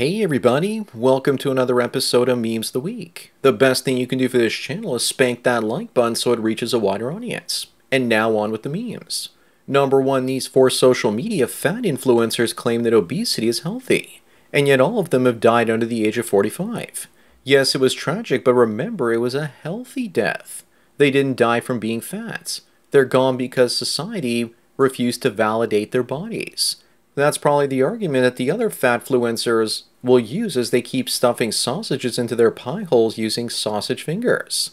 Hey everybody, welcome to another episode of Memes of the Week. The best thing you can do for this channel is spank that like button so it reaches a wider audience. And now on with the memes. Number 1, these 4 social media fat influencers claim that obesity is healthy, and yet all of them have died under the age of 45. Yes, it was tragic, but remember, it was a healthy death. They didn't die from being fat. They're gone because society refused to validate their bodies. That's probably the argument that the other fatfluencers will use as they keep stuffing sausages into their pie holes using sausage fingers.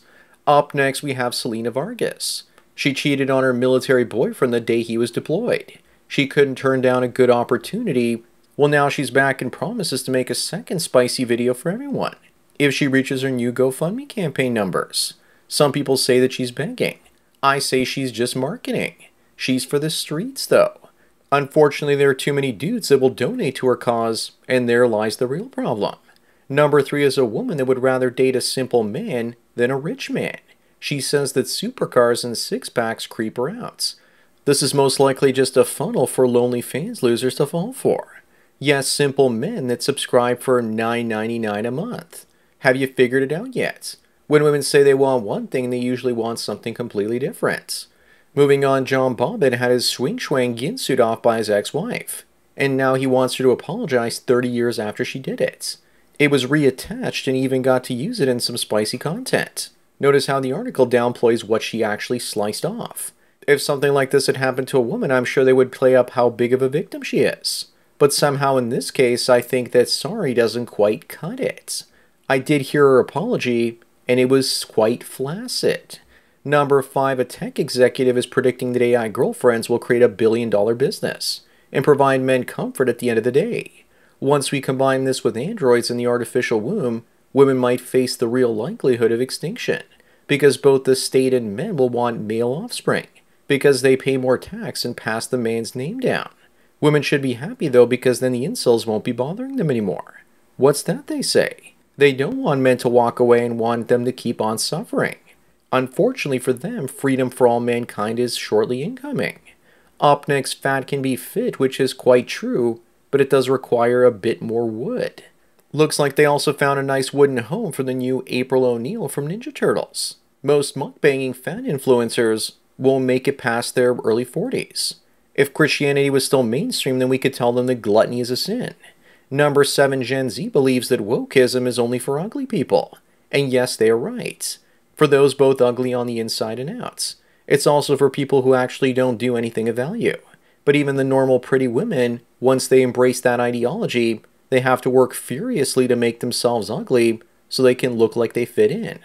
Up next, we have Selena Vargas. She cheated on her military boyfriend the day he was deployed. She couldn't turn down a good opportunity. Well, now she's back and promises to make a second spicy video for everyone if she reaches her new GoFundMe campaign numbers. Some people say that she's begging. I say she's just marketing. She's for the streets, though. Unfortunately, there are too many dudes that will donate to her cause, and there lies the real problem. Number 3 is a woman that would rather date a simple man than a rich man. She says that supercars and six-packs creep her out. This is most likely just a funnel for lonely fans losers to fall for. Yes, simple men that subscribe for $9.99 a month. Have you figured it out yet? When women say they want one thing, they usually want something completely different. Moving on, John Bobbitt had his swing-schwang ginsued off by his ex-wife, and now he wants her to apologize 30 years after she did it. It was reattached and even got to use it in some spicy content. Notice how the article downplays what she actually sliced off. If something like this had happened to a woman, I'm sure they would play up how big of a victim she is. But somehow in this case, I think that sorry doesn't quite cut it. I did hear her apology, and it was quite flaccid. Number 5, a tech executive is predicting that AI girlfriends will create $1 billion business and provide men comfort at the end of the day. Once we combine this with androids in the artificial womb, women might face the real likelihood of extinction, because both the state and men will want male offspring, because they pay more tax and pass the man's name down. Women should be happy though, because then the incels won't be bothering them anymore. What's that they say? They don't want men to walk away and want them to keep on suffering. Unfortunately for them, freedom for all mankind is shortly incoming. Up next, fat can be fit, which is quite true, but it does require a bit more wood. Looks like they also found a nice wooden home for the new April O'Neil from Ninja Turtles. Most mukbanging fat influencers won't make it past their early 40s. If Christianity was still mainstream, then we could tell them that gluttony is a sin. Number 7, Gen Z believes that wokeism is only for ugly people. And yes, they are right. For those both ugly on the inside and out. It's also for people who actually don't do anything of value. But even the normal pretty women, once they embrace that ideology, they have to work furiously to make themselves ugly so they can look like they fit in.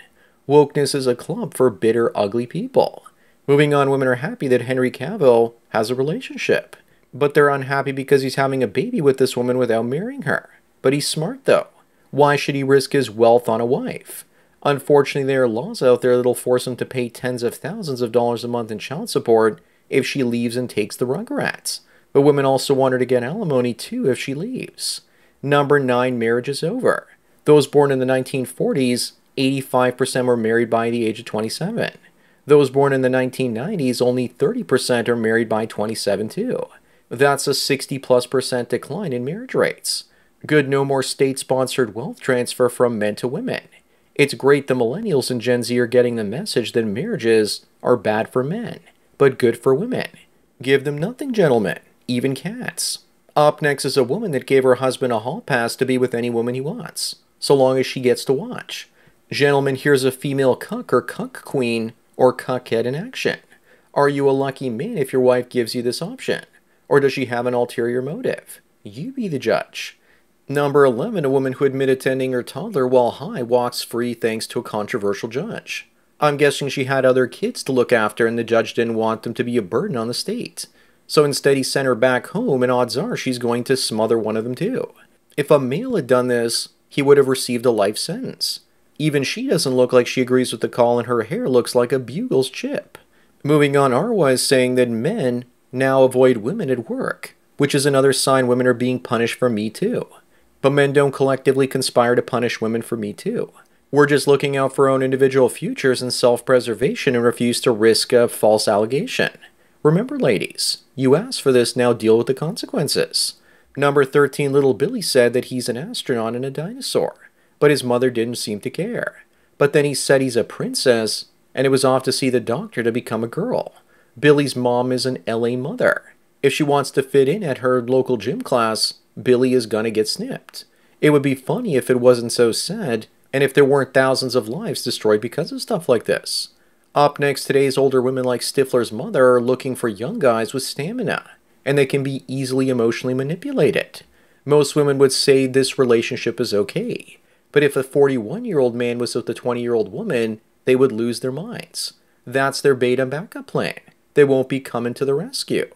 Wokeness is a club for bitter, ugly people. Moving on, women are happy that Henry Cavill has a relationship. But they're unhappy because he's having a baby with this woman without marrying her. But he's smart though. Why should he risk his wealth on a wife? Unfortunately, there are laws out there that'll force him to pay tens of thousands of dollars a month in child support if she leaves and takes the Rugrats. But women also want her to get alimony too if she leaves. Number 9, marriage is over. Those born in the 1940s, 85% were married by the age of 27. Those born in the 1990s, only 30% are married by 27 too. That's a 60+% decline in marriage rates. Good, no more state-sponsored wealth transfer from men to women. It's great the millennials and Gen Z are getting the message that marriages are bad for men, but good for women. Give them nothing, gentlemen, even cats. Up next is a woman that gave her husband a hall pass to be with any woman he wants, so long as she gets to watch. Gentlemen, here's a female cuck or cuck queen or cuckhead in action. Are you a lucky man if your wife gives you this option? Or does she have an ulterior motive? You be the judge. Number 11, a woman who admitted to ending her toddler while high walks free thanks to a controversial judge. I'm guessing she had other kids to look after and the judge didn't want them to be a burden on the state. So instead he sent her back home and odds are she's going to smother one of them too. If a male had done this, he would have received a life sentence. Even she doesn't look like she agrees with the call and her hair looks like a bugle's chip. Moving on, Arwa is saying that men now avoid women at work, which is another sign women are being punished for Me Too. But men don't collectively conspire to punish women for Me Too. We're just looking out for our own individual futures and self-preservation and refuse to risk a false allegation. Remember, ladies, you asked for this, now deal with the consequences. Number 13, little Billy said that he's an astronaut and a dinosaur, but his mother didn't seem to care. But then he said he's a princess, and it was off to see the doctor to become a girl. Billy's mom is an LA mother. If she wants to fit in at her local gym class, Billy is gonna get snipped. It would be funny if it wasn't so sad, and if there weren't thousands of lives destroyed because of stuff like this. Up next, today's older women like Stifler's mother are looking for young guys with stamina, and they can be easily emotionally manipulated. Most women would say this relationship is okay, but if a 41-year-old man was with a 20-year-old woman, they would lose their minds. That's their beta backup plan. They won't be coming to the rescue.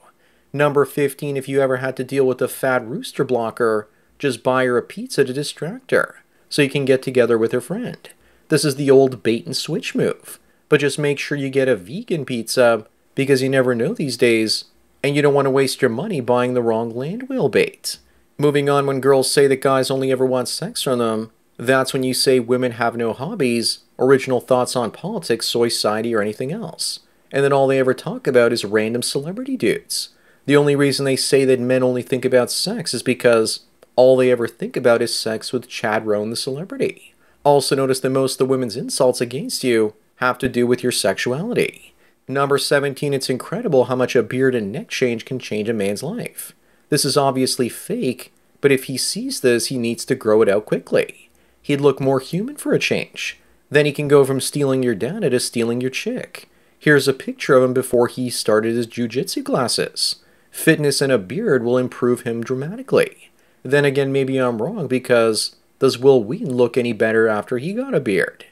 Number 15, if you ever had to deal with a fat rooster blocker, just buy her a pizza to distract her, so you can get together with her friend. This is the old bait and switch move, but just make sure you get a vegan pizza, because you never know these days, and you don't want to waste your money buying the wrong land whale bait. Moving on, when girls say that guys only ever want sex from them, that's when you say women have no hobbies, original thoughts on politics, society, or anything else. And then all they ever talk about is random celebrity dudes. The only reason they say that men only think about sex is because all they ever think about is sex with Chad Rohn the celebrity. Also notice that most of the women's insults against you have to do with your sexuality. Number 17, it's incredible how much a beard and neck change can change a man's life. This is obviously fake, but if he sees this, he needs to grow it out quickly. He'd look more human for a change. Then he can go from stealing your data to stealing your chick. Here's a picture of him before he started his jiu-jitsu classes. Fitness and a beard will improve him dramatically. Then again, maybe I'm wrong, because does Will Wheaton look any better after he got a beard?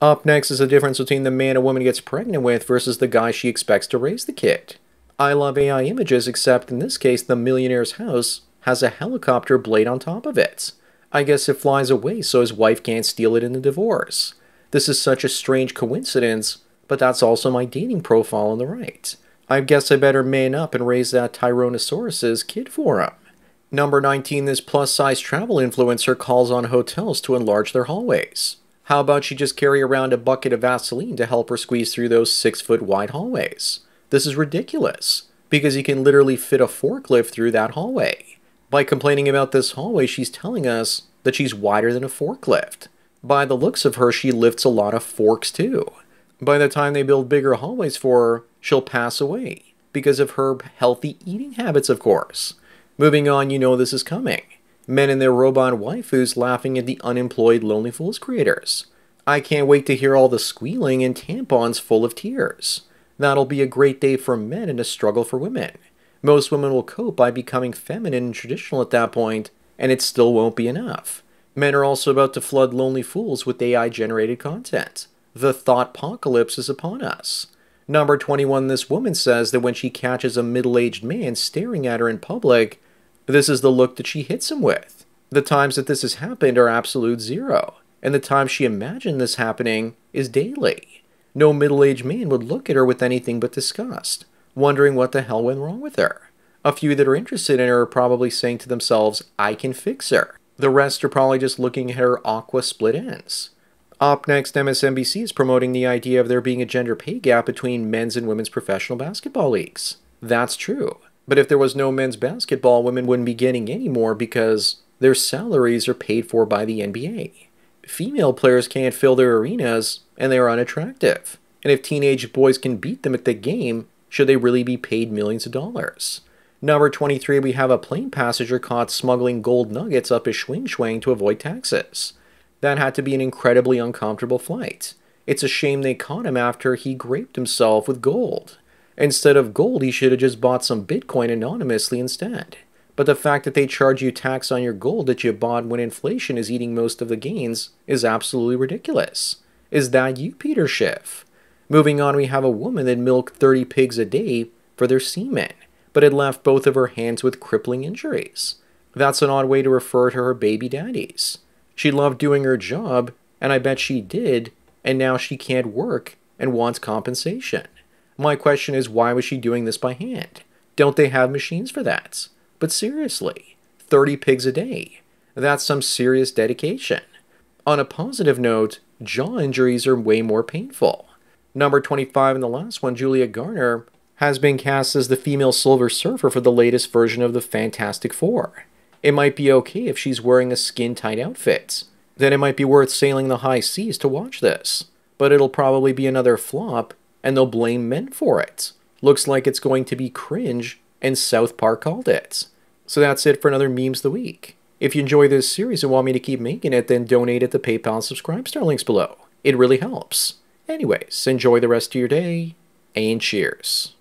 Up next is the difference between the man a woman gets pregnant with versus the guy she expects to raise the kid. I love AI images, except in this case the millionaire's house has a helicopter blade on top of it. I guess it flies away so his wife can't steal it in the divorce. This is such a strange coincidence, but that's also my dating profile on the right. I guess I better man up and raise that Tyrannosaurus's kid for him. Number 19, this plus-size travel influencer calls on hotels to enlarge their hallways. How about she just carry around a bucket of Vaseline to help her squeeze through those 6-foot wide hallways? This is ridiculous, because you can literally fit a forklift through that hallway. By complaining about this hallway, she's telling us that she's wider than a forklift. By the looks of her, she lifts a lot of forks too. By the time they build bigger hallways for her, she'll pass away, because of her healthy eating habits, of course. Moving on, you know this is coming. Men and their robot waifus laughing at the unemployed Lonely Fools creators. I can't wait to hear all the squealing and tampons full of tears. That'll be a great day for men and a struggle for women. Most women will cope by becoming feminine and traditional at that point, and it still won't be enough. Men are also about to flood Lonely Fools with AI-generated content. The thought-pocalypse is upon us. Number 21, this woman says that when she catches a middle-aged man staring at her in public, this is the look that she hits him with. The times that this has happened are absolute zero, and the time she imagined this happening is daily. No middle-aged man would look at her with anything but disgust, wondering what the hell went wrong with her. A few that are interested in her are probably saying to themselves, I can fix her. The rest are probably just looking at her aqua split ends. Up next, MSNBC is promoting the idea of there being a gender pay gap between men's and women's professional basketball leagues. That's true. But if there was no men's basketball, women wouldn't be getting any more because their salaries are paid for by the NBA. Female players can't fill their arenas, and they are unattractive. And if teenage boys can beat them at the game, should they really be paid millions of dollars? Number 23, we have a plane passenger caught smuggling gold nuggets up his schwing to avoid taxes. That had to be an incredibly uncomfortable flight. It's a shame they caught him after he graped himself with gold. Instead of gold, he should have just bought some Bitcoin anonymously instead. But the fact that they charge you tax on your gold that you bought when inflation is eating most of the gains is absolutely ridiculous. Is that you, Peter Schiff? Moving on, we have a woman that milked 30 pigs a day for their semen, but had left both of her hands with crippling injuries. That's an odd way to refer to her baby daddies. She loved doing her job, and I bet she did, and now she can't work and wants compensation. My question is, why was she doing this by hand? Don't they have machines for that? But seriously, 30 pigs a day. That's some serious dedication. On a positive note, jaw injuries are way more painful. Number 25 and the last one, Julia Garner, has been cast as the female Silver Surfer for the latest version of the Fantastic Four. It might be okay if she's wearing a skin-tight outfit. Then it might be worth sailing the high seas to watch this. But it'll probably be another flop, and they'll blame men for it. Looks like it's going to be cringe, and South Park called it. So that's it for another Memes of the Week. If you enjoy this series and want me to keep making it, then donate at the PayPal and Subscribe Star links below. It really helps. Anyways, enjoy the rest of your day, and cheers.